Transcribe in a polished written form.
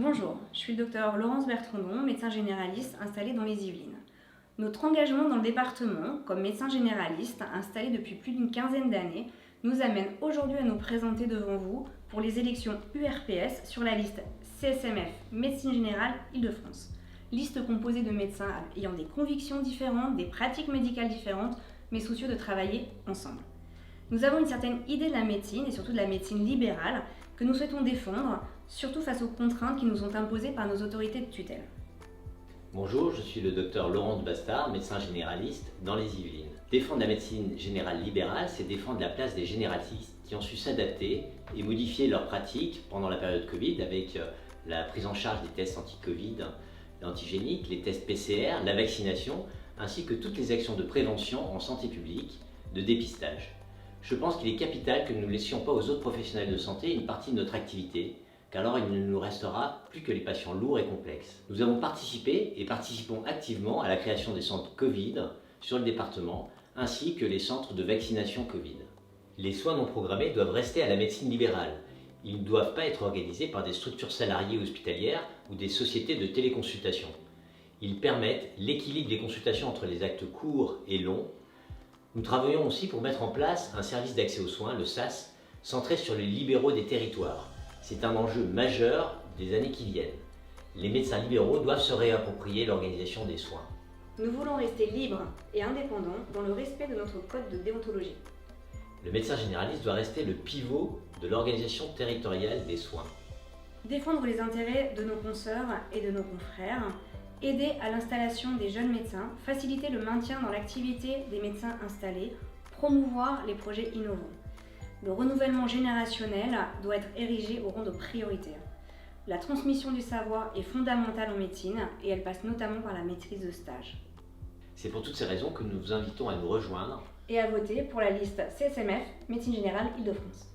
Bonjour, je suis le docteur Laurence Bertrandon, médecin généraliste installé dans les Yvelines. Notre engagement dans le département, comme médecin généraliste installé depuis plus d'une quinzaine d'années, nous amène aujourd'hui à nous présenter devant vous pour les élections URPS sur la liste CSMF Médecine Générale Île-de-France. Liste composée de médecins ayant des convictions différentes, des pratiques médicales différentes, mais soucieux de travailler ensemble. Nous avons une certaine idée de la médecine et surtout de la médecine libérale que nous souhaitons défendre, surtout face aux contraintes qui nous ont imposées par nos autorités de tutelle. Bonjour, je suis le docteur Laurent de Bastard, médecin généraliste dans les Yvelines. Défendre la médecine générale libérale, c'est défendre la place des généralistes qui ont su s'adapter et modifier leurs pratiques pendant la période Covid avec la prise en charge des tests anti-Covid, antigéniques, les tests PCR, la vaccination, ainsi que toutes les actions de prévention en santé publique, de dépistage. Je pense qu'il est capital que nous ne laissions pas aux autres professionnels de santé une partie de notre activité, car alors il ne nous restera plus que les patients lourds et complexes. Nous avons participé et participons activement à la création des centres Covid sur le département, ainsi que les centres de vaccination Covid. Les soins non programmés doivent rester à la médecine libérale. Ils ne doivent pas être organisés par des structures salariées hospitalières ou des sociétés de téléconsultation. Ils permettent l'équilibre des consultations entre les actes courts et longs. Nous travaillons aussi pour mettre en place un service d'accès aux soins, le SAS, centré sur les libéraux des territoires. C'est un enjeu majeur des années qui viennent. Les médecins libéraux doivent se réapproprier l'organisation des soins. Nous voulons rester libres et indépendants dans le respect de notre code de déontologie. Le médecin généraliste doit rester le pivot de l'organisation territoriale des soins. Défendre les intérêts de nos consoeurs et de nos confrères, aider à l'installation des jeunes médecins, faciliter le maintien dans l'activité des médecins installés, promouvoir les projets innovants. Le renouvellement générationnel doit être érigé au rang de priorité. La transmission du savoir est fondamentale en médecine et elle passe notamment par la maîtrise de stage. C'est pour toutes ces raisons que nous vous invitons à nous rejoindre Et à voter pour la liste CSMF Médecine Générale Île-de-France.